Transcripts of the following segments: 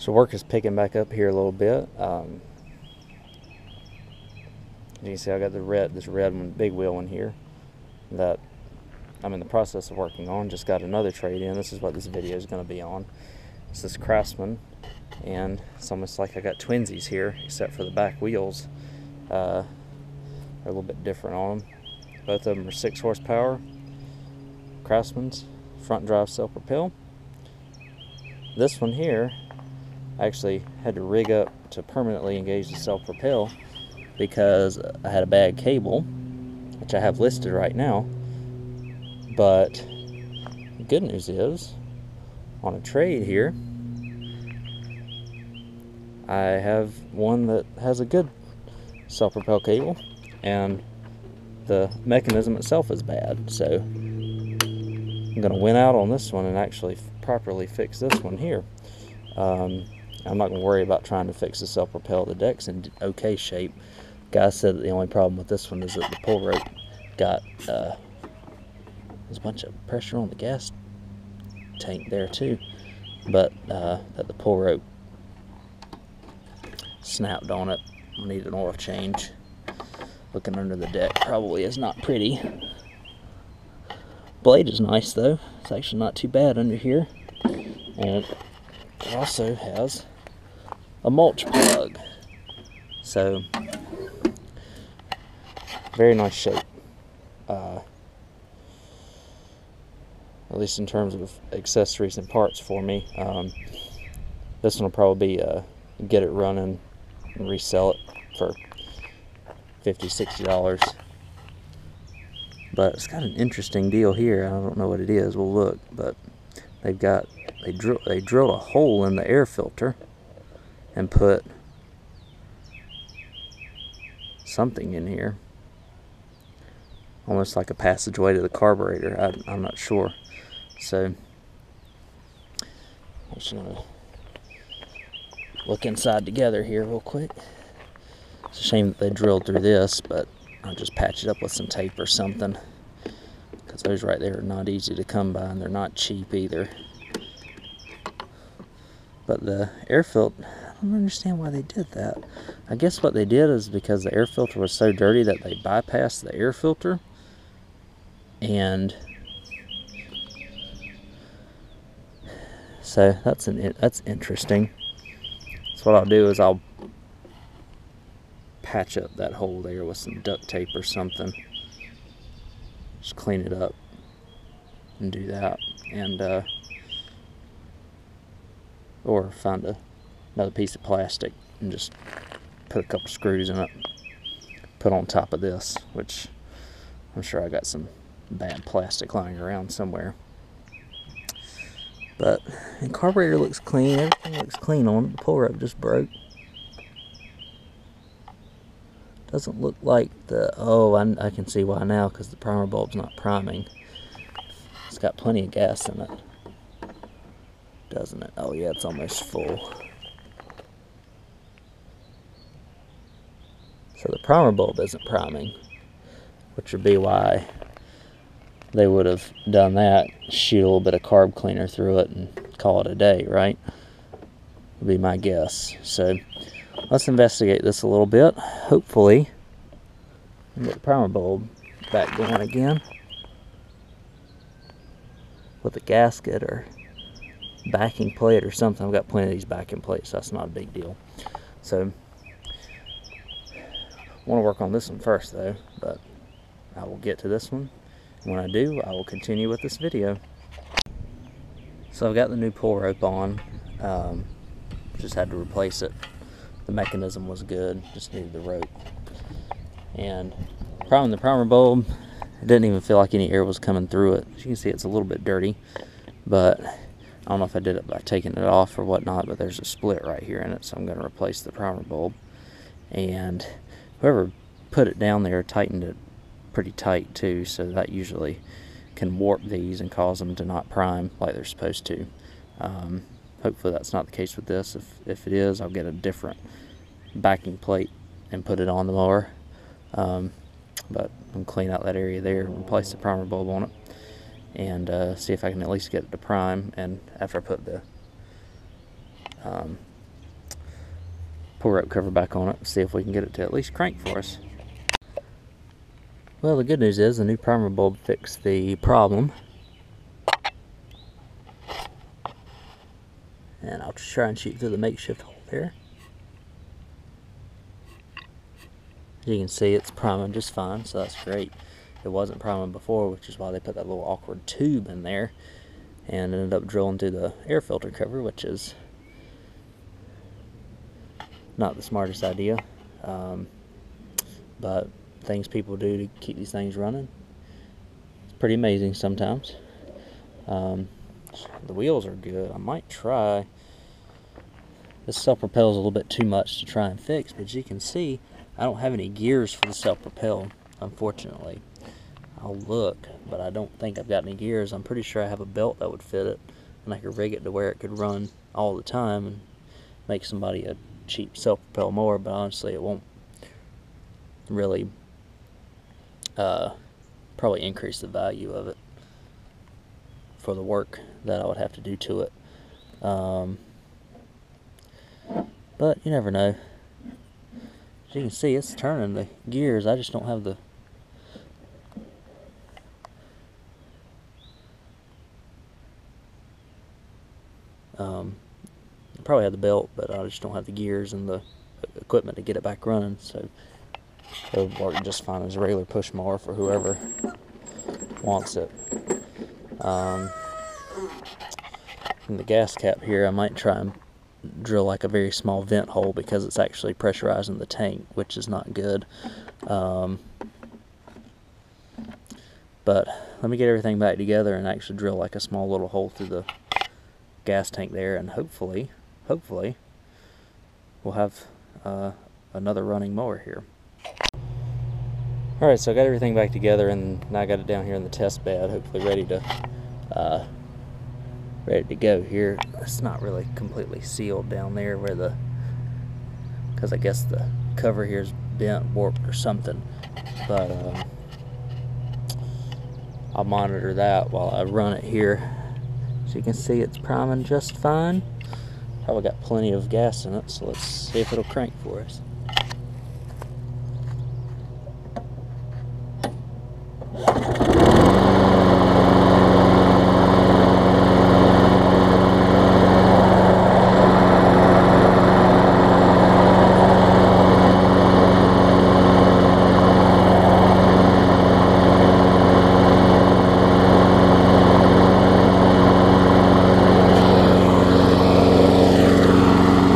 So work is picking back up here a little bit. You can see I got this red one, big wheel one here that I'm in the process of working on. Just got another trade in. This is what this video is going to be on. This is Craftsman, and it's almost like I got twinsies here, except for the back wheels. They're a little bit different on them. Both of them are 6 horsepower. Craftsman's front drive self-propel. This one here, I actually had to rig up to permanently engage the self-propel because I had a bad cable, which I have listed right now. But the good news is, on a trade here, I have one that has a good self-propel cable, and the mechanism itself is bad. So I'm going to win out on this one and actually properly fix this one here. I'm not going to worry about trying to fix the self-propel. The deck's in okay shape. Guy said that the only problem with this one is that the pull rope got there's a bunch of pressure on the gas tank there too, but that the pull rope snapped on it. I need an oil change. Looking under the deck probably is not pretty. Blade is nice though. It's actually not too bad under here, and it also has a mulch plug, so very nice shape, at least in terms of accessories and parts for me. This one will probably be get it running and resell it for $50–60, but it's got an interesting deal here. I don't know what it is. We'll look, but they drilled a hole in the air filter and put something in here, almost like a passageway to the carburetor. I'm not sure. So I'm just gonna look inside together here real quick. It's a shame that they drilled through this, but I'll just patch it up with some tape or something, because those right there are not easy to come by, and they're not cheap either. But the air filter, I don't understand why they did that. I guess what they did is because the air filter was so dirty that they bypassed the air filter, and so that's interesting. So what I'll do is I'll patch up that hole there with some duct tape or something. Just clean it up and do that, and or find another piece of plastic and just put a couple screws in it, put on top of this, which I'm sure I got some bad plastic lying around somewhere. But the carburetor looks clean, everything looks clean on it. The pull rope just broke. Doesn't look like I can see why now, because the primer bulb's not priming. It's got plenty of gas in it, doesn't it? Oh yeah, it's almost full. So the primer bulb isn't priming, which would be why they would have done that. Shoot a little bit of carb cleaner through it and call it a day, right? Would be my guess. So let's investigate this a little bit. Hopefully get the primer bulb back going again with a gasket or backing plate or something. I've got plenty of these backing plates, so that's not a big deal. So I want to work on this one first though, but I will get to this one. When I do, I will continue with this video. So I've got the new pull rope on. Just had to replace it. The mechanism was good, just needed the rope. And the primer bulb, it didn't even feel like any air was coming through it. As you can see, it's a little bit dirty, but I don't know if I did it by taking it off or whatnot, but there's a split right here in it, so I'm going to replace the primer bulb. And whoever put it down there tightened it pretty tight too, so that usually can warp these and cause them to not prime like they're supposed to. Hopefully that's not the case with this. If it is, I'll get a different backing plate and put it on the mower. But I'm clean out that area there, replace the primer bulb on it, and see if I can at least get it to prime. And after I put the pull rope cover back on it and see if we can get it to at least crank for us. Well, the good news is the new primer bulb fixed the problem. And I'll try and shoot through the makeshift hole there. As you can see, it's priming just fine, so that's great. It wasn't priming before, which is why they put that little awkward tube in there and ended up drilling through the air filter cover, which is not the smartest idea. But things people do to keep these things running, it's pretty amazing sometimes. The wheels are good. I might try. This self-propel is a little bit too much to try and fix, but as you can see, I don't have any gears for the self-propel, unfortunately. I'll look, but I don't think I've got any gears. I'm pretty sure I have a belt that would fit it, and I could rig it to where it could run all the time and make somebody a cheap self-propel mower, but honestly it won't really probably increase the value of it for the work that I would have to do to it. But you never know. As you can see, it's turning the gears. I just don't have the I probably have the belt, but I just don't have the gears and the equipment to get it back running, so it'll work just fine as a regular push mower for whoever wants it. In the gas cap here, I might try and drill like a very small vent hole because it's actually pressurizing the tank, which is not good. But let me get everything back together and actually drill like a small little hole through the gas tank there, and hopefully we'll have another running mower here. Alright, so I got everything back together and now I got it down here in the test bed, hopefully ready to go here. It's not really completely sealed down there where because I guess the cover here is bent, warped or something, but I'll monitor that while I run it here. As you can see, it's priming just fine. Probably got plenty of gas in it, so let's see if it'll crank for us.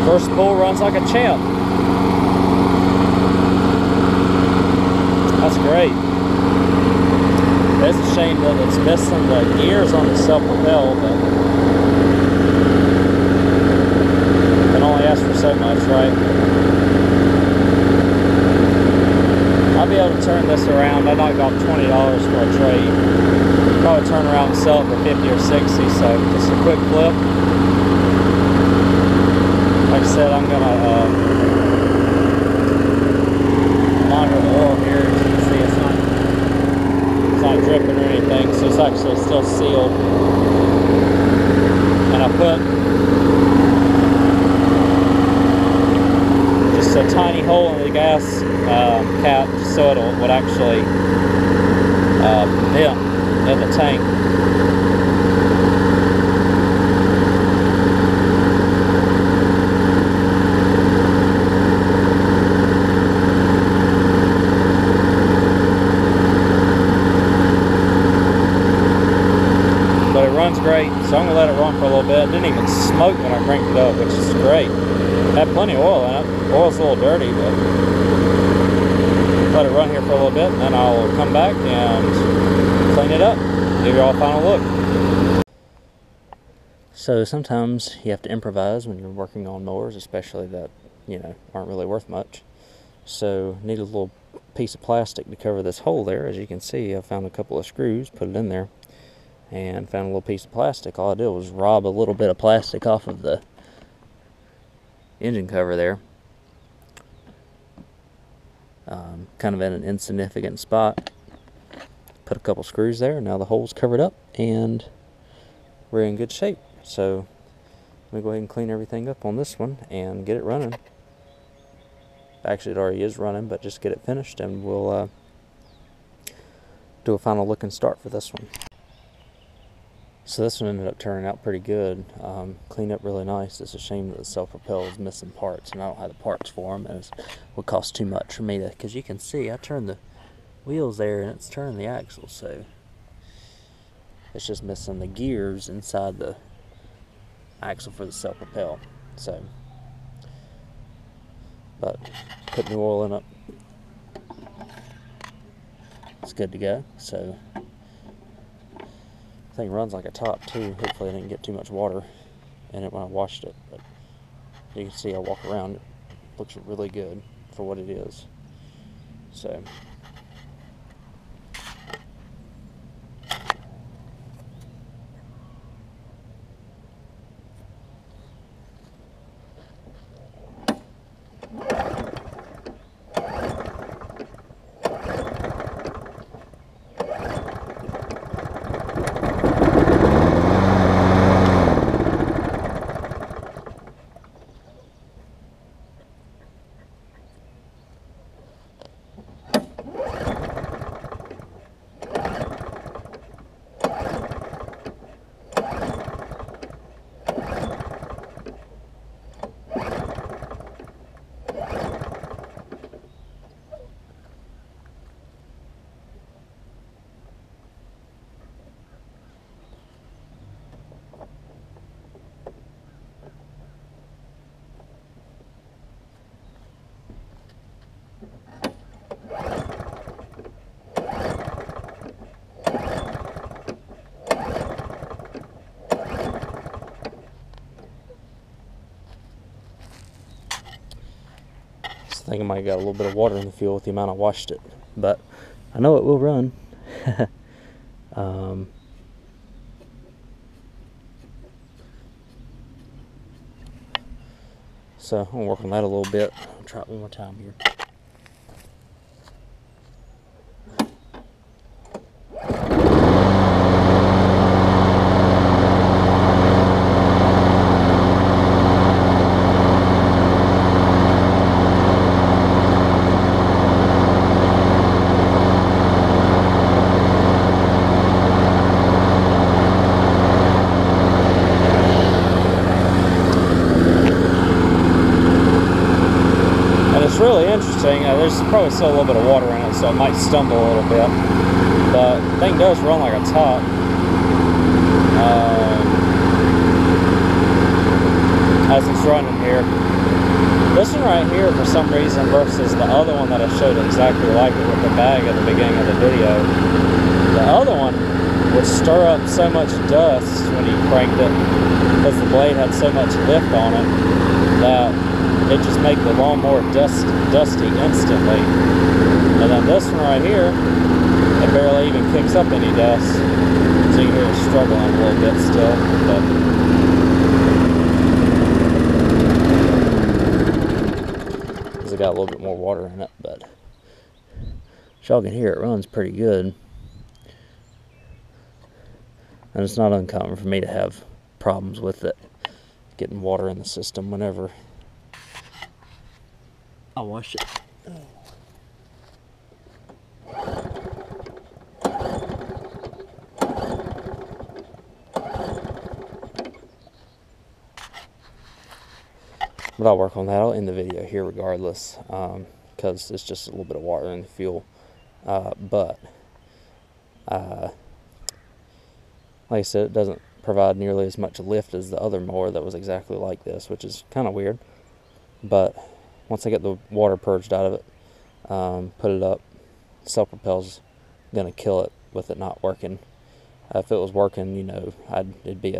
First pull runs like a champ. That's great. It's a shame that it's missing the gears on the self-propel, but can only ask for so much, right? I'll be able to turn this around. I knocked off $20 for a trade. Probably turn around and sell it for 50 or 60, so just a quick flip. Like I said, I'm going to monitor the oil here. As you can see, it's not dripping or anything, so it's actually still sealed. And I put just a tiny hole in the gas cap so it would actually vent in the tank. Runs great, so I'm going to let it run for a little bit. It didn't even smoke when I cranked it up, which is great. Had plenty of oil in it. Oil's a little dirty, but let it run here for a little bit, and then I'll come back and clean it up. Give you all a final look. So sometimes you have to improvise when you're working on mowers, especially that, you know, aren't really worth much. So need a little piece of plastic to cover this hole there. As you can see, I found a couple of screws, put it in there, and found a little piece of plastic. All I did was rob a little bit of plastic off of the engine cover there, kind of in an insignificant spot. Put a couple screws there, and now the hole's covered up and we're in good shape. So let me go ahead and clean everything up on this one and get it running. Actually, it already is running, but just get it finished, and we'll do a final look and start for this one. So this one ended up turning out pretty good. Cleaned up really nice. It's a shame that the self-propel is missing parts, and I don't have the parts for them, and it would cost too much for me to, because you can see I turned the wheels there and it's turning the axle, so it's just missing the gears inside the axle for the self-propel. So, but put new oil in it. It's good to go. So thing runs like a top too. Hopefully I didn't get too much water in it when I washed it, but you can see I walk around, it looks really good for what it is. So I think I might have got a little bit of water in the fuel with the amount I washed it, but I know it will run. So I'm gonna work on that a little bit. I'll try it one more time here. It's really interesting. There's probably still a little bit of water in it, so it might stumble a little bit. But the thing does run like a top. As it's running here. This one right here, for some reason, versus the other one that I showed exactly like it with the bag at the beginning of the video, the other one would stir up so much dust when you cranked it, because the blade had so much lift on it, that it just made the lawnmower dusty instantly. And then this one right here, it barely even kicks up any dust. So you hear it struggling a little bit still. Because it got a little bit more water in it, but as y'all can hear, it runs pretty good. And it's not uncommon for me to have problems with it getting water in the system whenever I'll wash it. But I'll work on that. I'll end the video here regardless, because it's just a little bit of water in the fuel. But like I said, it doesn't provide nearly as much lift as the other mower that was exactly like this, which is kind of weird. But once I get the water purged out of it, put it up, self-propel's gonna kill it with it not working. If it was working, you know, it'd be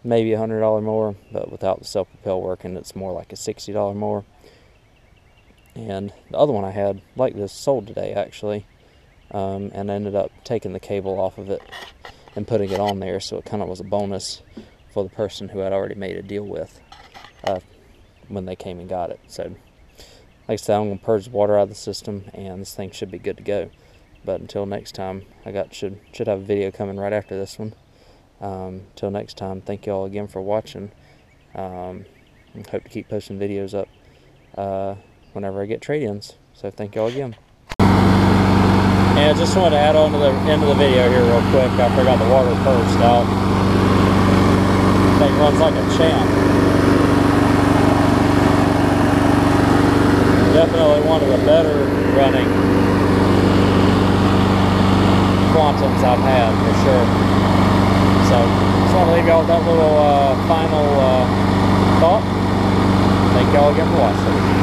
maybe $100 mower, but without the self-propel working, it's more like a $60 mower. And the other one I had like this sold today actually, and I ended up taking the cable off of it and putting it on there, so it kind of was a bonus for the person who had already made a deal with when they came and got it. So like I said, I'm going to purge the water out of the system, and this thing should be good to go. But until next time, should have a video coming right after this one. Till next time, thank you all again for watching. Hope to keep posting videos up whenever I get trade-ins. So thank y'all again. And I just wanted to add on to the end of the video here real quick. I forgot the water first out. Thing runs like a champ. Definitely one of the better running Quantums I've had for sure. So just want to leave y'all with that little final thought. Thank y'all again for watching.